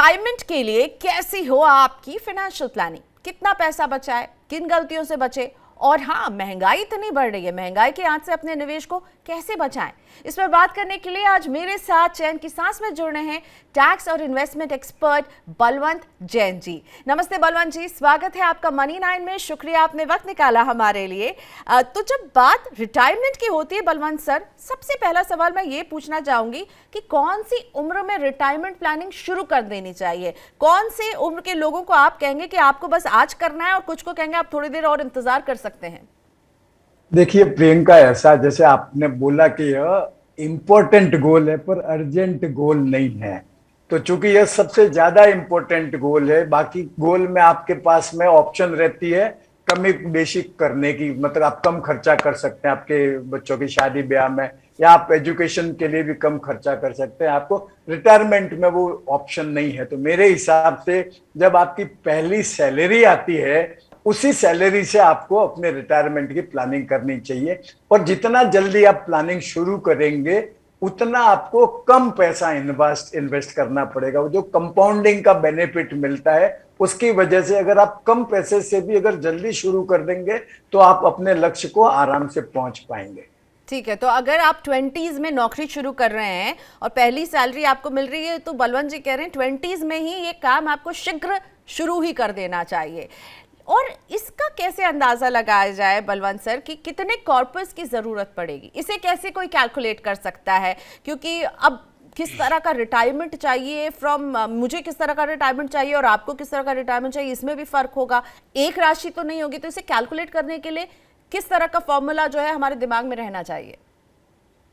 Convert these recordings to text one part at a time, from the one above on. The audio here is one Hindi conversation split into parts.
रिटायरमेंट के लिए कैसी हो आपकी फाइनेंशियल प्लानिंग, कितना पैसा बचाए, किन गलतियों से बचे, और हाँ, महंगाई इतनी बढ़ रही है, महंगाई के आंच से अपने निवेश को कैसे बचाएं। इस पर बात करने के लिए आज मेरे साथ चैन की सांस में जुड़ रहे हैं टैक्स और इन्वेस्टमेंट एक्सपर्ट बलवंत जैन जी। नमस्ते बलवंत जी, स्वागत है आपका मनी 9 में। शुक्रिया आपने वक्त निकाला हमारे लिए। तो जब बात रिटायरमेंट की होती है बलवंत सर, सबसे पहला सवाल मैं ये पूछना चाहूंगी कि कौन सी उम्र में रिटायरमेंट प्लानिंग शुरू कर देनी चाहिए? कौन से उम्र के लोगों को आप कहेंगे कि आपको बस आज करना है और कुछ को कहेंगे आप थोड़ी देर और इंतजार कर सकते हैं? देखिए प्रियंका, ऐसा जैसे आपने बोला कि यह इम्पोर्टेंट गोल है पर अर्जेंट गोल नहीं है, तो चूंकि यह सबसे ज्यादा इम्पोर्टेंट गोल है, बाकी गोल में आपके पास में ऑप्शन रहती है कमी बेशी करने की। मतलब आप कम खर्चा कर सकते हैं आपके बच्चों की शादी ब्याह में, या आप एजुकेशन के लिए भी कम खर्चा कर सकते हैं। आपको रिटायरमेंट में वो ऑप्शन नहीं है। तो मेरे हिसाब से जब आपकी पहली सैलरी आती है, उसी सैलरी से आपको अपने रिटायरमेंट की प्लानिंग करनी चाहिए। और जितना जल्दी आप प्लानिंग शुरू करेंगे उतना आपको कम पैसा इन्वेस्ट करना पड़ेगा। वो जो कंपाउंडिंग का बेनिफिट मिलता है उसकी वजह से अगर आप कम पैसे से भी अगर जल्दी शुरू कर देंगे तो आप अपने लक्ष्य को आराम से पहुंच पाएंगे। ठीक है, तो अगर आप 20s में नौकरी शुरू कर रहे हैं और पहली सैलरी आपको मिल रही है, तो बलवंत जी कह रहे हैं 20s में ही ये काम आपको शीघ्र शुरू ही कर देना चाहिए। और इसका कैसे अंदाजा लगाया जाए बलवंत सर कि कितने कॉर्पस की जरूरत पड़ेगी? इसे कैसे कोई कैलकुलेट कर सकता है? क्योंकि अब किस तरह का रिटायरमेंट चाहिए, मुझे किस तरह का रिटायरमेंट चाहिए और आपको किस तरह का रिटायरमेंट चाहिए, इसमें भी फर्क होगा, एक राशि तो नहीं होगी। तो इसे कैलकुलेट करने के लिए किस तरह का फॉर्मूला जो है हमारे दिमाग में रहना चाहिए?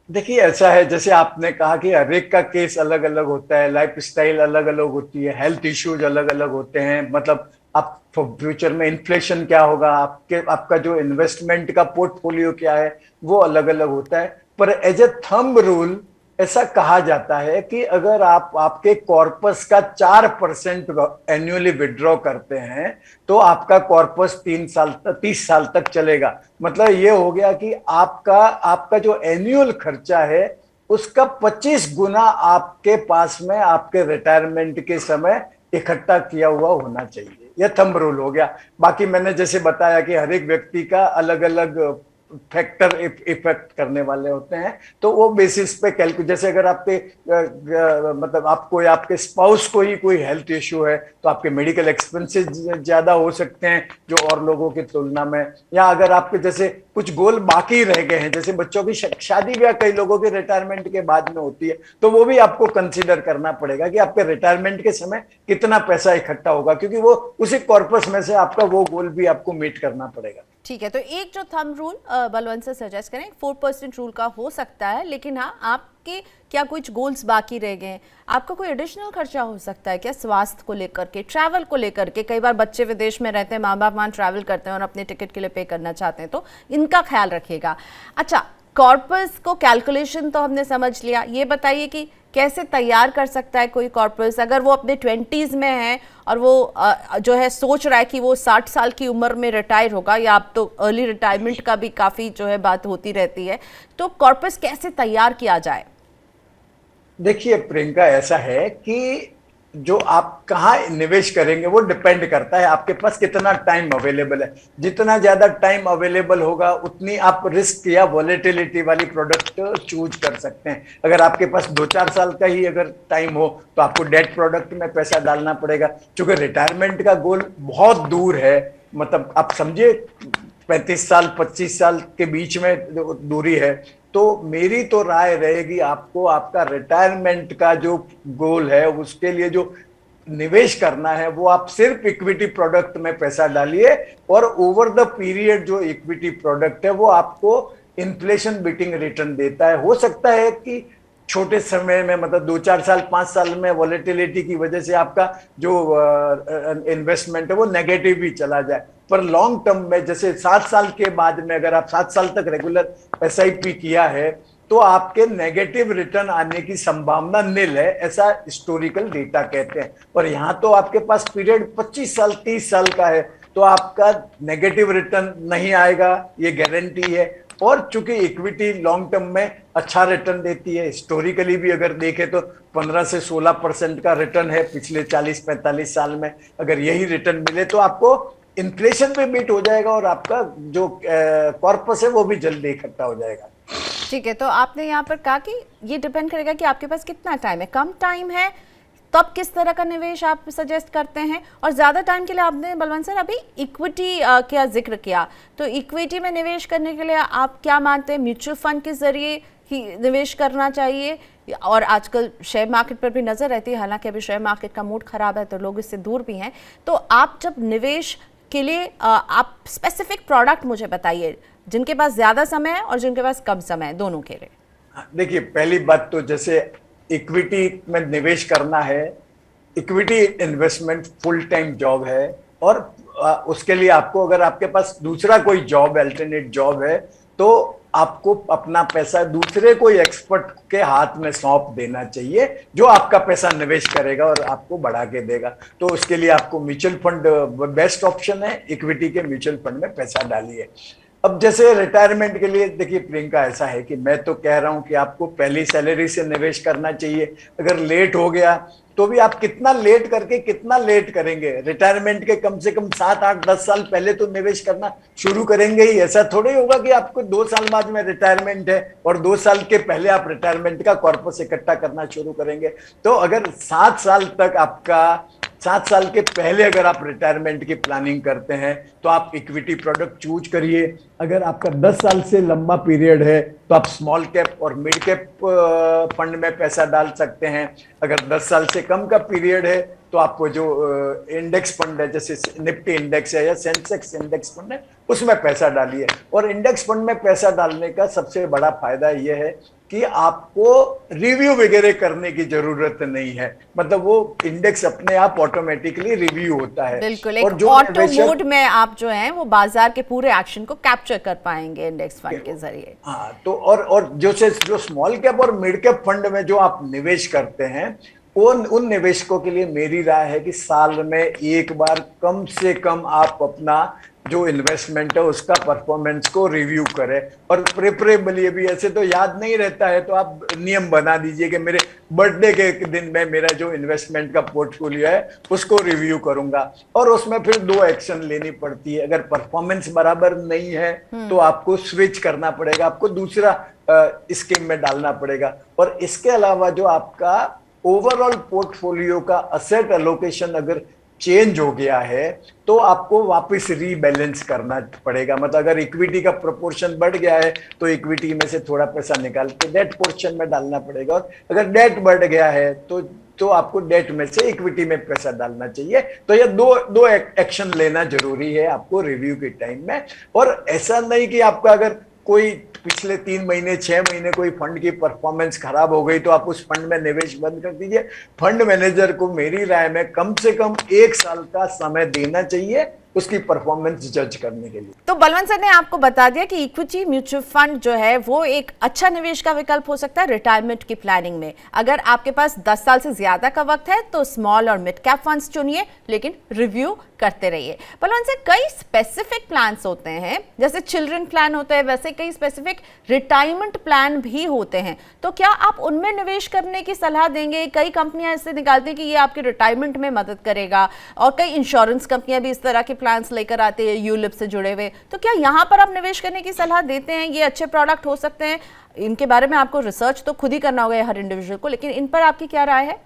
देखिए, ऐसा है जैसे आपने कहा कि हर एक का केस अलग अलग होता है, लाइफ स्टाइल अलग अलग होती है, हेल्थ इश्यूज अलग अलग होते हैं। मतलब आप फ्यूचर में इन्फ्लेशन क्या होगा, आपका जो इन्वेस्टमेंट का पोर्टफोलियो क्या है, वो अलग अलग होता है। पर एज ए थंब रूल ऐसा कहा जाता है कि अगर आप आपके कॉर्पस का 4% एनुअली विड्रॉ करते हैं तो आपका कॉर्पस 30 साल तक चलेगा। मतलब ये हो गया कि आपका जो एनुअल खर्चा है उसका 25 गुना आपके पास में आपके रिटायरमेंट के समय इकट्ठा किया हुआ होना चाहिए। यह थंब रूल हो गया। बाकी मैंने जैसे बताया कि हर एक व्यक्ति का अलग अलग फैक्टर इफेक्ट करने वाले होते हैं, तो वो बेसिस पे कैलकुलेट। जैसे अगर आपके मतलब आपको या आपके स्पाउस को ही कोई हेल्थ इश्यू है तो आपके मेडिकल एक्सपेंसेस ज्यादा हो सकते हैं जो और लोगों की तुलना में। या अगर आपके जैसे कुछ गोल बाकी रह गए हैं, जैसे बच्चों की शादी ब्याह कई लोगों की रिटायरमेंट के बाद में होती है, तो वो भी आपको कंसीडर करना पड़ेगा कि आपके रिटायरमेंट के समय कितना पैसा इकट्ठा होगा, क्योंकि वो उसी कॉर्पस में से आपका वो गोल भी आपको मीट करना पड़ेगा। ठीक है, तो एक जो थंब रूल बलवंत से सजेस्ट करें 4% रूल का हो सकता है, लेकिन हाँ, आपके क्या कुछ गोल्स बाकी रह गए हैं? आपका कोई एडिशनल खर्चा हो सकता है क्या, स्वास्थ्य को लेकर के, ट्रैवल को लेकर के? कई बार बच्चे विदेश में रहते हैं, माँ बाप वहाँ ट्रैवल करते हैं और अपने टिकट के लिए पे करना चाहते हैं, तो इनका ख्याल रखिएगा। अच्छा, कॉर्पस को कैलकुलेशन तो हमने समझ लिया। ये बताइए कि कैसे तैयार कर सकता है कोई कॉर्पस अगर वो अपने 20s में है और वो जो है सोच रहा है कि वो 60 साल की उम्र में रिटायर होगा, या अब तो अर्ली रिटायरमेंट का भी काफ़ी जो है बात होती रहती है, तो कॉर्पस कैसे तैयार किया जाए? देखिए प्रियंका, ऐसा है कि जो आप कहाँ निवेश करेंगे वो डिपेंड करता है आपके पास कितना टाइम अवेलेबल है। जितना ज्यादा टाइम अवेलेबल होगा उतनी आप रिस्क या वॉलेटिलिटी वाली प्रोडक्ट चूज कर सकते हैं। अगर आपके पास 2-4 साल का ही अगर टाइम हो तो आपको डेट प्रोडक्ट में पैसा डालना पड़ेगा। क्योंकि रिटायरमेंट का गोल बहुत दूर है, मतलब आप समझिए 35 साल 25 साल के बीच में दूरी है। तो मेरी तो राय रहेगी, आपको आपका रिटायरमेंट का जो गोल है उसके लिए जो निवेश करना है वो आप सिर्फ इक्विटी प्रोडक्ट में पैसा डालिए, और ओवर द पीरियड जो इक्विटी प्रोडक्ट है वो आपको इन्फ्लेशन बीटिंग रिटर्न देता है। हो सकता है कि छोटे समय में, मतलब 2-4 साल 5 साल में वॉलेटिलिटी की वजह से आपका जो इन्वेस्टमेंट है वो नेगेटिव भी चला जाए, पर लॉन्ग टर्म में जैसे 7 साल के बाद में अगर आप 7 साल तक रेगुलर SIP किया है तो आपके नेगेटिव रिटर्न आने की संभावना निल है, ऐसा हिस्टोरिकल डेटा कहते हैं। और यहाँ तो आपके पास पीरियड 25 साल 30 साल का है, तो आपका नेगेटिव रिटर्न नहीं आएगा, ये गारंटी है। और चूंकि इक्विटी लॉन्ग टर्म में अच्छा रिटर्न देती है, हिस्टोरिकली भी अगर देखें तो 15 से 16% का रिटर्न है पिछले 40-45 साल में। अगर यही रिटर्न मिले तो आपको इन्फ्लेशन पे मीट हो जाएगा और आपका जो कॉर्पस है वो भी जल्दी इकट्ठा हो जाएगा। ठीक है, तो आपने यहाँ पर कहा कि ये डिपेंड करेगा कि आपके पास कितना टाइम है, कम टाइम है तब किस तरह का निवेश आप सजेस्ट करते हैं, और ज़्यादा टाइम के लिए आपने बलवंत सर अभी इक्विटी का जिक्र किया, तो इक्विटी में निवेश करने के लिए आप क्या मानते हैं, म्यूचुअल फंड के जरिए ही निवेश करना चाहिए, और आजकल शेयर मार्केट पर भी नज़र रहती है, हालांकि अभी शेयर मार्केट का मूड खराब है तो लोग इससे दूर भी हैं, तो आप जब निवेश के लिए आप स्पेसिफिक प्रोडक्ट मुझे बताइए जिनके पास ज़्यादा समय है और जिनके पास कम समय है, दोनों के लिए। देखिए, पहली बात तो जैसे इक्विटी में निवेश करना है, equity investment full time job है, और उसके लिए आपको अगर आपके पास दूसरा कोई जॉब, अल्टरनेट जॉब है, तो आपको अपना पैसा दूसरे कोई एक्सपर्ट के हाथ में सौंप देना चाहिए जो आपका पैसा निवेश करेगा और आपको बढ़ा के देगा। तो उसके लिए आपको म्यूचुअल फंड बेस्ट ऑप्शन है, इक्विटी के म्यूचुअल फंड में पैसा डालिए। अब जैसे रिटायरमेंट के लिए देखिए प्रियंका, ऐसा है कि मैं तो कह रहा हूं कि आपको पहली सैलरी से निवेश करना चाहिए। अगर लेट हो गया तो भी आप कितना लेट करके कितना लेट करेंगे, रिटायरमेंट के कम से कम 7-8-10 साल पहले तो निवेश करना शुरू करेंगे ही। ऐसा थोड़ी होगा कि आपको 2 साल बाद में रिटायरमेंट है और 2 साल के पहले आप रिटायरमेंट का कॉर्पस इकट्ठा करना शुरू करेंगे। तो अगर 7 साल तक आपका 7 साल के पहले अगर आप रिटायरमेंट की प्लानिंग करते हैं तो आप इक्विटी प्रोडक्ट चूज करिए। अगर आपका 10 साल से लंबा पीरियड है तो आप स्मॉल कैप और मिड कैप फंड में पैसा डाल सकते हैं। अगर 10 साल से कम का पीरियड है तो आपको जो इंडेक्स फंड है, जैसे निफ्टी इंडेक्स है या सेंसेक्स इंडेक्स फंड है, उसमें पैसा डालिए। और इंडेक्स फंड में पैसा डालने का सबसे बड़ा फायदा यह है कि आपको रिव्यू वगैरह करने की जरूरत नहीं है, मतलब वो इंडेक्स अपने आप ऑटोमेटिकली रिव्यू होता है। बिल्कुल, और एक जो ऑटो मोड में आप जो है वो बाजार के पूरे एक्शन को कैप्चर कर पाएंगे इंडेक्स फंड के जरिए। हाँ, तो और जो स्मॉल कैप और मिड कैप फंड में जो आप निवेश करते हैं, उन निवेशकों के लिए मेरी राय है कि साल में एक बार कम से कम आप अपना जो इन्वेस्टमेंट है उसका परफॉर्मेंस को रिव्यू करें। और प्रेफरेबली भी, ऐसे तो याद नहीं रहता है तो आप नियम बना दीजिए कि मेरे बर्थडे के दिन में मेरा जो इन्वेस्टमेंट का पोर्टफोलियो है उसको रिव्यू करूंगा। और उसमें फिर 2 एक्शन लेनी पड़ती है। अगर परफॉर्मेंस बराबर नहीं है तो आपको स्विच करना पड़ेगा, आपको दूसरा स्कीम में डालना पड़ेगा। और इसके अलावा जो आपका ओवरऑल पोर्टफोलियो का असेट एलोकेशन अगर चेंज हो गया है तो आपको वापस रीबैलेंस करना पड़ेगा। मतलब अगर इक्विटी का प्रोपोर्शन बढ़ गया है तो इक्विटी में से थोड़ा पैसा निकाल के डेट पोर्शन में डालना पड़ेगा, और अगर डेट बढ़ गया है तो आपको डेट में से इक्विटी में पैसा डालना चाहिए। तो ये दो एक्शन लेना जरूरी है आपको रिव्यू के टाइम में। और ऐसा नहीं कि आपका अगर कोई पिछले 3 महीने 6 महीने कोई फंड की परफॉर्मेंस खराब हो गई तो आप उस फंड में निवेश बंद कर दीजिए। फंड मैनेजर को मेरी राय में कम से कम 1 साल का समय देना चाहिए उसकी परफॉर्मेंस जज करने के लिए। तो बलवंत सर ने आपको बता दिया कि इक्विटी म्यूचुअल फंड जो है वो एक अच्छा निवेश का विकल्प हो सकता है रिटायरमेंट की प्लानिंग में। अगर आपके पास 10 साल से ज्यादा का वक्त है तो स्मॉल और मिड कैप फंड्स चुनिए, लेकिन रिव्यू करते रहिए। बलवंत सर, कई स्पेसिफिक प्लान्स होते हैं, जैसे चिल्ड्रन प्लान होता है वैसे कई स्पेसिफिक रिटायरमेंट प्लान भी होते हैं, तो क्या आप उनमें निवेश करने की सलाह देंगे? कई कंपनियां ऐसे निकालती हैं कि ये आपके रिटायरमेंट में मदद करेगा, और कई इंश्योरेंस कंपनियां भी इस तरह के प्लान्स लेकर आते हैं यूलिप से जुड़े हुए, तो क्या यहाँ पर आप निवेश करने की सलाह देते हैं? ये अच्छे प्रोडक्ट हो सकते हैं, इनके बारे में आपको रिसर्च तो खुद ही करना होगा हर इंडिविजुअल को, लेकिन इन पर आपकी क्या राय है?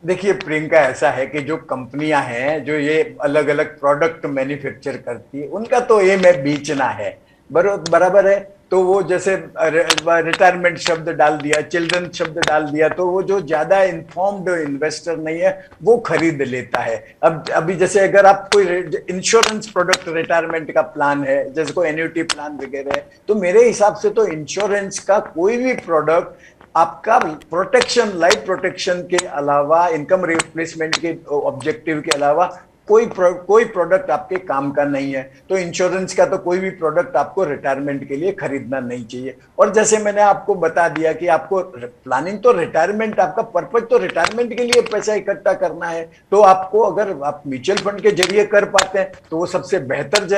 देखिए प्रियंका, ऐसा है कि जो कंपनियां हैं जो ये अलग अलग प्रोडक्ट मैन्युफैक्चर करती है, उनका तो एम है बेचना है, बराबर है। तो वो जैसे रिटायरमेंट शब्द डाल दिया, चिल्ड्रन शब्द डाल दिया, तो वो जो ज्यादा इन्फॉर्म्ड इन्वेस्टर नहीं है वो खरीद लेता है। अब अभी जैसे अगर आप कोई इंश्योरेंस प्रोडक्ट रिटायरमेंट का प्लान है, जैसे कोई एन्युटी प्लान वगैरह है, तो मेरे हिसाब से तो इंश्योरेंस का कोई भी प्रोडक्ट आपका प्रोटेक्शन, लाइफ प्रोटेक्शन के अलावा, इनकम रिप्लेसमेंट के ऑब्जेक्टिव के अलावा कोई प्रोडक्ट आपके काम का नहीं है। तो इंश्योरेंस का तो कोई भी प्रोडक्ट आपको रिटायरमेंट के लिए खरीदना नहीं चाहिए। और जैसे मैंने आपको बता दिया कि आपको प्लानिंग तो रिटायरमेंट, आपका पर्पज तो रिटायरमेंट के लिए पैसा इकट्ठा करना है, तो आपको अगर आप म्यूचुअल फंड के जरिए कर पाते हैं तो वो सबसे बेहतर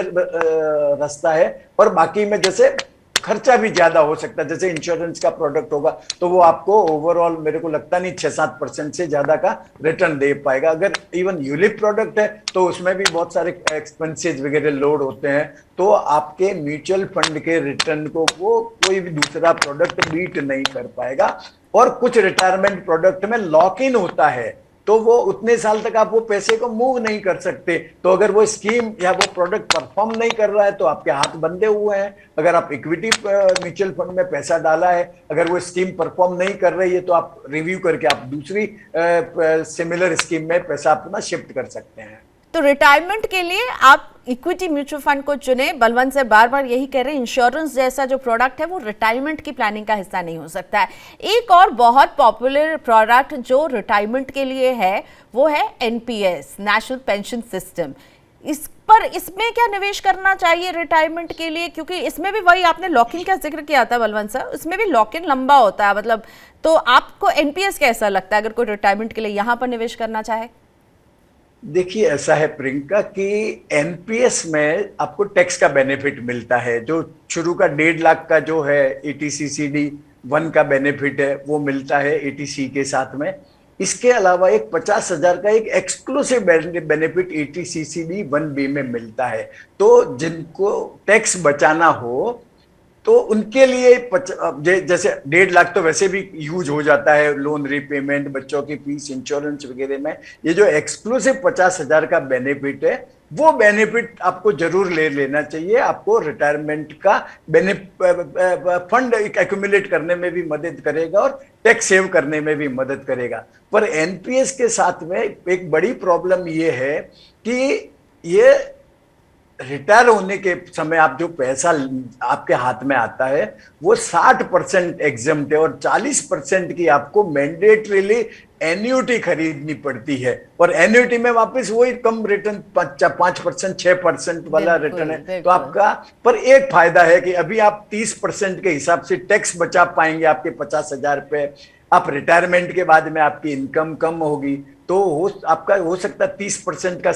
रास्ता है। और बाकी में जैसे खर्चा भी ज्यादा हो सकता है। जैसे इंश्योरेंस का प्रोडक्ट होगा तो वो आपको ओवरऑल मेरे को लगता नहीं 6-7% से ज्यादा का रिटर्न दे पाएगा। अगर इवन यूलिप प्रोडक्ट है तो उसमें भी बहुत सारे एक्सपेंसेस वगैरह लोड होते हैं, तो आपके म्यूचुअल फंड के रिटर्न को वो कोई भी दूसरा प्रोडक्ट बीट नहीं कर पाएगा। और कुछ रिटायरमेंट प्रोडक्ट में लॉक इन होता है, तो वो उतने साल तक आप वो पैसे को मूव नहीं कर सकते। तो अगर वो स्कीम या वो प्रोडक्ट परफॉर्म नहीं कर रहा है तो आपके हाथ बंधे हुए हैं। अगर आप इक्विटी म्यूचुअल फंड में पैसा डाला है, अगर वो स्कीम परफॉर्म नहीं कर रही है तो आप रिव्यू करके आप दूसरी सिमिलर स्कीम में पैसा अपना शिफ्ट कर सकते हैं। तो रिटायरमेंट के लिए आप इक्विटी म्यूचुअल फंड को चुने। बलवंत सर बार बार यही कह रहे हैं, इंश्योरेंस जैसा जो प्रोडक्ट है वो रिटायरमेंट की प्लानिंग का हिस्सा नहीं हो सकता है। एक और बहुत पॉपुलर प्रोडक्ट जो रिटायरमेंट के लिए है वो है एनपीएस, नेशनल पेंशन सिस्टम। इसमें क्या निवेश करना चाहिए रिटायरमेंट के लिए, क्योंकि इसमें भी वही आपने लॉक इन का जिक्र किया था बलवंत सर, इसमें भी लॉक इन लंबा होता है मतलब। तो आपको एनपीएस कैसा लगता है अगर कोई रिटायरमेंट के लिए यहाँ पर निवेश करना चाहे? देखिए ऐसा है प्रियंका कि एनपीएस में आपको टैक्स का बेनिफिट मिलता है। जो शुरू का 1.5 लाख का जो है एटीसीसीडी 1 का बेनिफिट है वो मिलता है एटीसी के साथ में। इसके अलावा एक 50,000 का एक एक्सक्लूसिव बेनिफिट एटीसीसीडी 1B में मिलता है। तो जिनको टैक्स बचाना हो तो उनके लिए जैसे 1.5 लाख तो वैसे भी यूज हो जाता है लोन रिपेमेंट, बच्चों की फीस, इंश्योरेंस वगैरह में। ये जो एक्सक्लूसिव 50,000 का बेनिफिट है वो बेनिफिट आपको जरूर ले लेना चाहिए। आपको रिटायरमेंट का फंड एक्यूमुलेट करने में भी मदद करेगा और टैक्स सेव करने में भी मदद करेगा। पर एनपीएस के साथ में एक बड़ी प्रॉब्लम ये है कि ये रिटायर होने के समय आप जो पैसा आपके हाथ में आता है वो 60% एग्जम्प्ट है और 40% की आपको मैंडेटरीली एन्युटी खरीदनी पड़ती है। और एन्युटी में वापस वही कम रिटर्न 5%, 6% वाला रिटर्न है। तो आपका पर एक फायदा है कि अभी आप 30% के हिसाब से टैक्स बचा पाएंगे आपके 50,000 पे। आप रिटायरमेंट के बाद में आपकी इनकम कम होगी तो आपका हो सकता है 30% का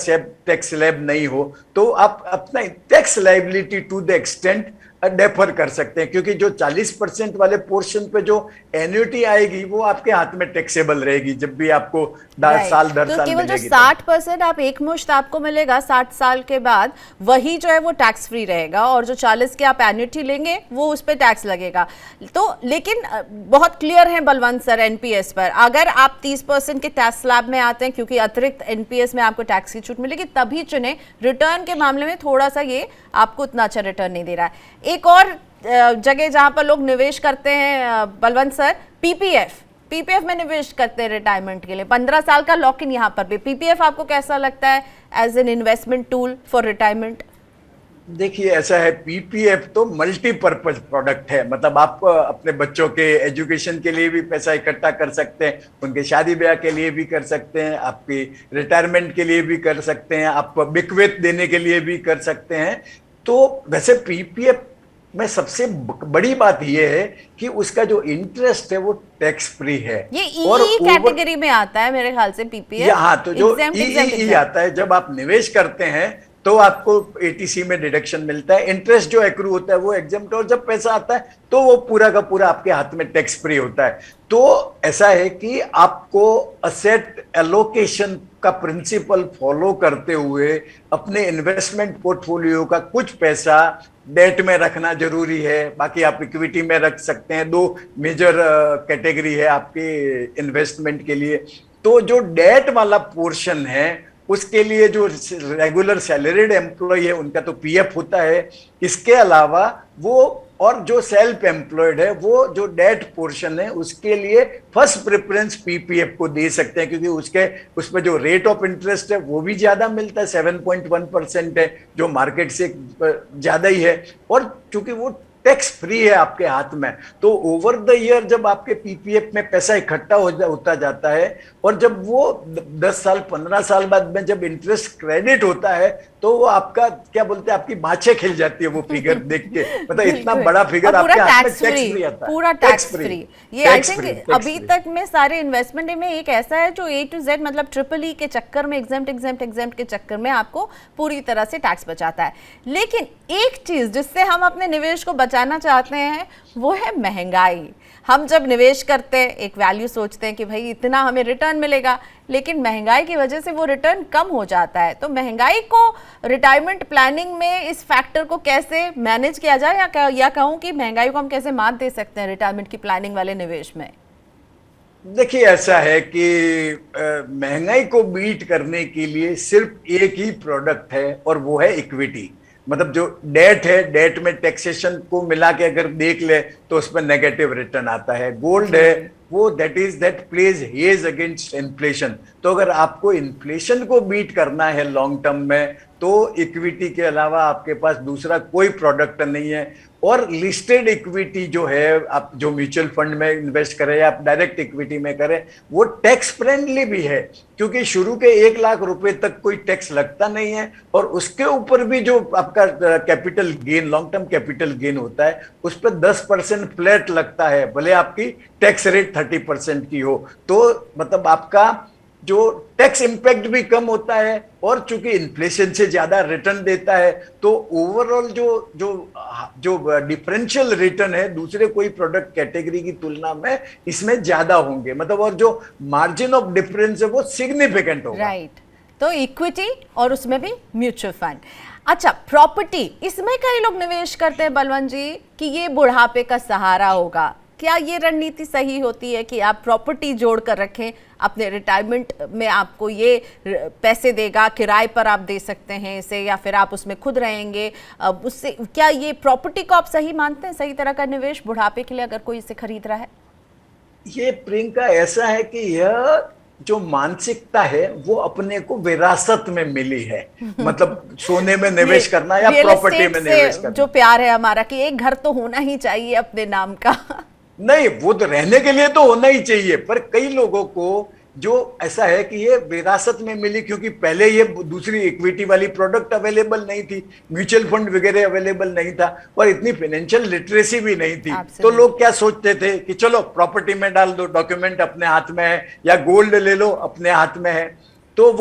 टैक्स स्लैब नहीं हो, तो आप अपना tax liability to the extent defer कर सकते हैं, क्योंकि जो 40% वाले पोर्शन पे जो एन्युटी आएगी वो आपके हाथ में टैक्सेबल रहेगी जब भी आपको साल दर साल केवल जो मिलेगी। 60% आप एक मुश्त आपको मिलेगा 60 साल के बाद, वही जो है वो टैक्स फ्री रहेगा, और जो 40 के आप एन्युटी लेंगे वो उस पर टैक्स लगेगा। तो लेकिन बहुत क्लियर है बलवंत सर एनपीएस पर, अगर आप 30% के टैक्स स्लैब में आते हैं क्योंकि अतिरिक्त एनपीएस में आपको टैक्स की छूट मिलेगी तभी चुने। रिटर्न के मामले में थोड़ा सा ये आपको उतना अच्छा रिटर्न नहीं दे रहा है। एक और जगह जहां पर लोग निवेश करते हैं बलवंत सर, पीपीएफ में निवेश करते हैं रिटायरमेंट के लिए। 15 साल का लॉक इन यहाँ पर भी। पीपीएफ आपको कैसा लगता है as an investment tool for retirement? देखिए ऐसा है, पीपीएफ तो मल्टीपर्पज प्रोडक्ट है। मतलब आप अपने बच्चों के एजुकेशन के लिए भी पैसा इकट्ठा कर सकते हैं, उनके शादी ब्याह के लिए भी कर सकते हैं, आपकी रिटायरमेंट के लिए भी कर सकते हैं, आप बिकवेत देने के लिए भी कर सकते हैं। तो वैसे पीपीएफ में सबसे बड़ी बात यह है कि उसका जो इंटरेस्ट है वो टैक्स फ्री है। ये ई कैटेगरी में आता है मेरे ख्याल से पीपीएफ। हाँ, तो जो ई आता है, जब आप निवेश करते हैं तो आपको एटीसी में डिडक्शन मिलता है, इंटरेस्ट जो एक्रू होता है वो एग्जम्प्ट, और जब पैसा आता है तो वो पूरा का पूरा आपके हाथ में टैक्स फ्री होता है। तो ऐसा है कि आपको असेट एलोकेशन का प्रिंसिपल फॉलो करते हुए अपने इन्वेस्टमेंट पोर्टफोलियो का कुछ पैसा डेट में रखना जरूरी है, बाकी आप इक्विटी में रख सकते हैं। 2 मेजर कैटेगरी है आपके इन्वेस्टमेंट के लिए। तो जो डेट वाला पोर्शन है उसके लिए जो रेगुलर सैलरीड एम्प्लॉय है उनका तो पीएफ होता है। इसके अलावा वो और जो सेल्फ एम्प्लॉयड है वो जो डेट पोर्शन है उसके लिए फर्स्ट प्रेफरेंस पीपीएफ को दे सकते हैं, क्योंकि उसमें जो रेट ऑफ इंटरेस्ट है वो भी ज्यादा मिलता है, 7.1% है, जो मार्केट से ज्यादा ही है, और चूंकि वो टैक्स फ्री है आपके हाथ में। तो ओवर द ईयर जब आपके पीपीएफ में पैसा इकट्ठा होता जाता है और जब वो 10 साल 15 साल बाद में जब इंटरेस्ट क्रेडिट होता है तो वो आपका क्या बोलते हैं, आपकी बाँछें खिल जाती है वो फिगर देख के, मतलब इतना बिल्कुल। बड़ा फिगर और पूरा आपके हाथ में, टैक्स टैक्स फ्री, फ्री आता है, पूरा टैक्स फ्री। ये आई टैक्स थिंक फ्री, टैक्स अभी फ्री। तक में सारे इन्वेस्टमेंट में एक ऐसा है जो ए टू जेड, मतलब ट्रिपल ई के चक्कर में, एग्जाम्प्ट के चक्कर में आपको पूरी तरह से टैक्स बचाता है। लेकिन एक चीज जिससे हम अपने निवेश को बचाना चाहते हैं वो है महंगाई। हम जब निवेश करते हैं एक वैल्यू सोचते हैं कि भाई इतना हमें रिटर्न मिलेगा, लेकिन महंगाई की वजह से वो रिटर्न कम हो जाता है। तो महंगाई को रिटायरमेंट प्लानिंग में इस फैक्टर को कैसे मैनेज किया जाए, या कहूँ कि महंगाई को हम कैसे मात दे सकते हैं रिटायरमेंट की प्लानिंग वाले निवेश में? देखिए ऐसा है कि महंगाई को बीट करने के लिए सिर्फ एक ही प्रोडक्ट है और वो है इक्विटी। मतलब जो डेट है, डेट में टैक्सेशन को मिला के अगर देख ले तो उस पर नेगेटिव रिटर्न आता है। गोल्ड है वो that plays hedge against inflation. तो अगर आपको इन्फ्लेशन को बीट करना है लॉन्ग टर्म में तो इक्विटी के अलावा आपके पास दूसरा कोई प्रोडक्ट नहीं है। और लिस्टेड इक्विटी जो है, आप जो म्यूचुअल फंड में इन्वेस्ट करें या आप डायरेक्ट इक्विटी में करें, वो टैक्स फ्रेंडली भी है, क्योंकि शुरू के 1 लाख रुपए तक कोई टैक्स लगता नहीं है। और उसके ऊपर भी जो आपका capital gain, long term capital gain होता है, उस पर 10% फ्लैट लगता है, भले आपकी टैक्स रेट 30% की हो। तो मतलब आपका जो टैक्स इंपैक्ट भी कम होता है और चूंकि इन्फ्लेशन से ज्यादा रिटर्न देता है, तो ओवरऑल जो जो जो डिफरेंशियल रिटर्न है दूसरे कोई प्रोडक्ट कैटेगरी की तुलना में इसमें ज्यादा होंगे। मतलब और जो मार्जिन ऑफ डिफरेंस है वो सिग्निफिकेंट होगा। राइट। तो इक्विटी और उसमें भी म्यूचुअल फंड। अच्छा, प्रॉपर्टी, इसमें कई लोग निवेश करते हैं बलवंत जी कि ये बुढ़ापे का सहारा होगा। क्या ये रणनीति सही होती है कि आप प्रॉपर्टी जोड़ कर रखें अपने रिटायरमेंट में, आपको ये पैसे देगा, किराए पर आप दे सकते हैं इसे, या फिर आप उसमें खुद रहेंगे उससे? क्या ये प्रॉपर्टी को आप सही मानते हैं, सही तरह का निवेश बुढ़ापे के लिए अगर कोई इसे खरीद रहा है? ये प्रियंका ऐसा है कि यह जो मानसिकता है वो अपने को विरासत में मिली है। मतलब सोने में निवेश करना या प्रॉपर्टी में निवेश करना, जो प्यार है हमारा कि एक घर तो होना ही चाहिए अपने नाम का। नहीं, वो तो रहने के लिए तो होना ही चाहिए, पर कई लोगों को जो ऐसा है कि ये विरासत में मिली, क्योंकि पहले ये दूसरी इक्विटी वाली प्रोडक्ट अवेलेबल नहीं थी, म्यूचुअल फंड वगैरह अवेलेबल नहीं था, और इतनी फाइनेंशियल लिटरेसी भी नहीं थी। तो लोग क्या सोचते थे कि चलो प्रॉपर्टी में डाल दो, डॉक्यूमेंट अपने हाथ में है, या गोल्ड ले लो अपने हाथ में है। तो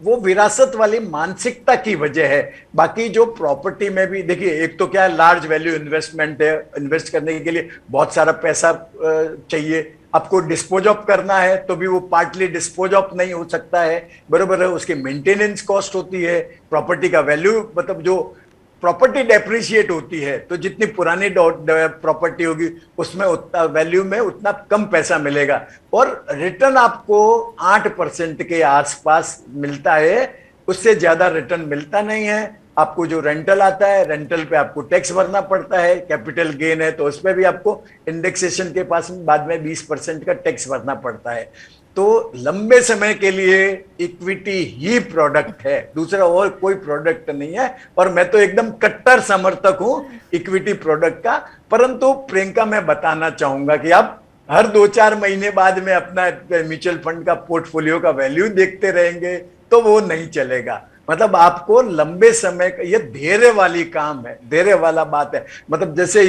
वो विरासत वाली मानसिकता की वजह है। बाकी जो प्रॉपर्टी में भी देखिए, एक तो क्या है, लार्ज वैल्यू इन्वेस्टमेंट है, इन्वेस्ट करने के लिए बहुत सारा पैसा चाहिए। आपको डिस्पोज ऑफ करना है तो भी वो पार्टली डिस्पोज ऑफ नहीं हो सकता है, बरोबर है। उसकी मेंटेनेंस कॉस्ट होती है, प्रॉपर्टी का वैल्यू, मतलब जो प्रॉपर्टी डेप्रिशिएट होती है, तो जितनी पुरानी प्रॉपर्टी होगी उसमें उतना वैल्यू में उतना कम पैसा मिलेगा, और रिटर्न आपको 8% के आसपास मिलता है, उससे ज्यादा रिटर्न मिलता नहीं है। आपको जो रेंटल आता है, रेंटल पे आपको टैक्स भरना पड़ता है, कैपिटल गेन है तो उस पर भी आपको इंडेक्सेशन के पास बाद में 20% का टैक्स भरना पड़ता है। तो लंबे समय के लिए इक्विटी ही प्रोडक्ट है, दूसरा और कोई प्रोडक्ट नहीं है। और मैं तो एकदम कट्टर समर्थक हूं इक्विटी प्रोडक्ट का। परंतु प्रियंका, मैं बताना चाहूंगा कि आप हर 2-4 महीने बाद में अपना म्यूचुअल फंड का पोर्टफोलियो का वैल्यू देखते रहेंगे तो वो नहीं चलेगा। मतलब आपको लंबे समय का, ये धैर्य वाली काम है, धैर्य वाला बात है। मतलब जैसे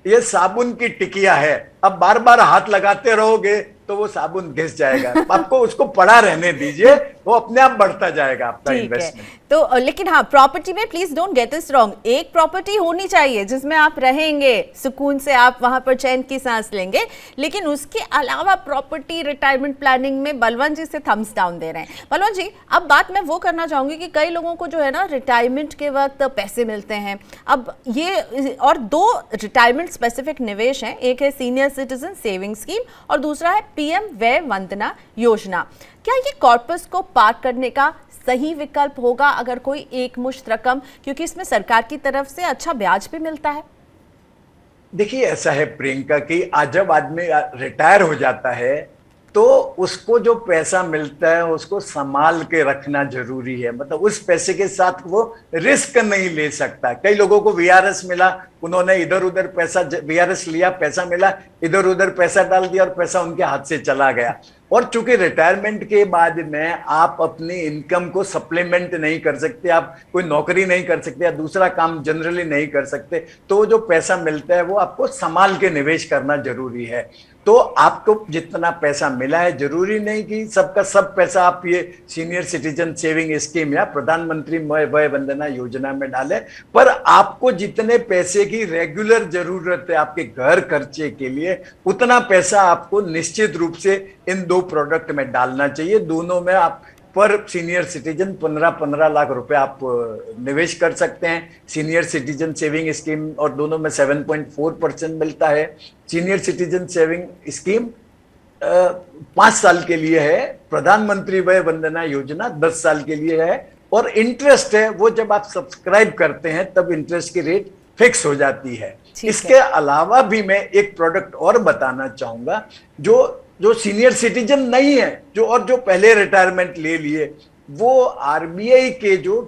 ये साबुन की टिकिया है, अब बार बार हाथ लगाते रहोगे तो वो साबुन घिस जाएगा। आपको उसको पड़ा रहने दीजिए, वो अपने आप बढ़ता जाएगा आपका इन्वेस्टमेंट। तो लेकिन हाँ, प्रॉपर्टी में please don't get this wrong, एक प्रॉपर्टी होनी चाहिए जिसमें आप रहेंगे सुकून से, आप वहां पर चैन की सांस लेंगे। लेकिन उसके अलावा प्रॉपर्टी रिटायरमेंट प्लानिंग में बलवंत जी से थम्स डाउन दे रहे हैं। बलवंत जी, अब बात मैं वो करना चाहूंगी कि कई लोगों को जो है ना रिटायरमेंट के वक्त पैसे मिलते हैं। अब ये और 2 रिटायरमेंट स्पेसिफिक निवेश हैं, एक है सीनियर सिटीजन सेविंग स्कीम और दूसरा है पीएम वय वंदना योजना। क्या ये कॉर्पस को पार करने का सही विकल्प होगा अगर कोई एक मुश्त रकम, क्योंकि इसमें सरकार की तरफ से अच्छा ब्याज भी मिलता है? देखिए ऐसा है प्रियंका कि आज जब आदमी रिटायर हो जाता है तो उसको जो पैसा मिलता है उसको संभाल के रखना जरूरी है। मतलब उस पैसे के साथ वो रिस्क नहीं ले सकता। कई लोगों को वीआरएस मिला, उन्होंने इधर उधर पैसा, वीआरएस लिया, पैसा मिला, इधर उधर पैसा डाल दिया और पैसा उनके हाथ से चला गया। और चूंकि रिटायरमेंट के बाद में आप अपनी इनकम को सप्लीमेंट नहीं कर सकते, आप कोई नौकरी नहीं कर सकते या दूसरा काम जनरली नहीं कर सकते, तो जो पैसा मिलता है वो आपको संभाल के निवेश करना जरूरी है। तो आपको जितना पैसा मिला है, जरूरी नहीं कि सबका सब पैसा आप ये सीनियर सिटीजन सेविंग स्कीम या प्रधानमंत्री वय वंदना योजना में डालें, पर आपको जितने पैसे की रेगुलर जरूरत है आपके घर खर्चे के लिए, उतना पैसा आपको निश्चित रूप से इन दो प्रोडक्ट में डालना चाहिए। दोनों में आप पर सीनियर सिटीजन 15-15 लाख रुपए आप निवेश कर सकते हैं। सीनियर सिटीजन सेविंग स्कीम और दोनों में 7.4% मिलता है। सीनियर सिटीजन सेविंग स्कीम 5 साल के लिए है, प्रधानमंत्री वय वंदना योजना 10 साल के लिए है, और इंटरेस्ट है वो जब आप सब्सक्राइब करते हैं तब इंटरेस्ट की रेट फिक्स हो जाती है। इसके अलावा भी मैं एक प्रोडक्ट और बताना चाहूंगा, जो सीनियर सिटीजन नहीं है, जो पहले रिटायरमेंट ले लिए, वो आरबीआई के जो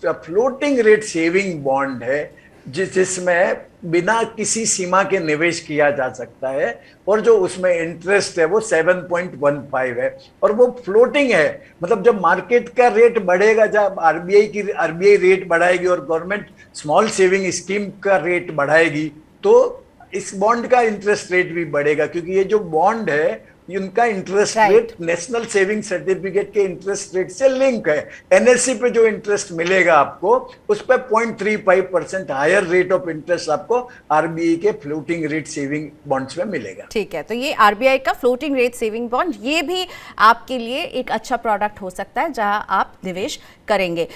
फ्लोटिंग रेट सेविंग बॉन्ड है, जिसमें बिना किसी सीमा के निवेश किया जा सकता है, और जो उसमें इंटरेस्ट है वो 7.15 है, और वो फ्लोटिंग है। मतलब जब मार्केट का रेट बढ़ेगा, जब आरबीआई रेट बढ़ाएगी और गवर्नमेंट स्मॉल सेविंग स्कीम का रेट बढ़ाएगी, तो इस बॉन्ड का इंटरेस्ट रेट भी बढ़ेगा, क्योंकि ये जो बॉन्ड है इनका interest rate national saving certificate के इंटरेस्ट रेट से लिंक है। एनएससी पे जो इंटरेस्ट मिलेगा आपको, उस पे 0.35% हायर रेट ऑफ इंटरेस्ट आपको आरबीआई के फ्लोटिंग रेट सेविंग बॉन्ड्स में मिलेगा। ठीक है, तो ये आरबीआई का फ्लोटिंग रेट सेविंग बॉन्ड, ये भी आपके लिए एक अच्छा प्रोडक्ट हो सकता है जहां आप निवेश करेंगे।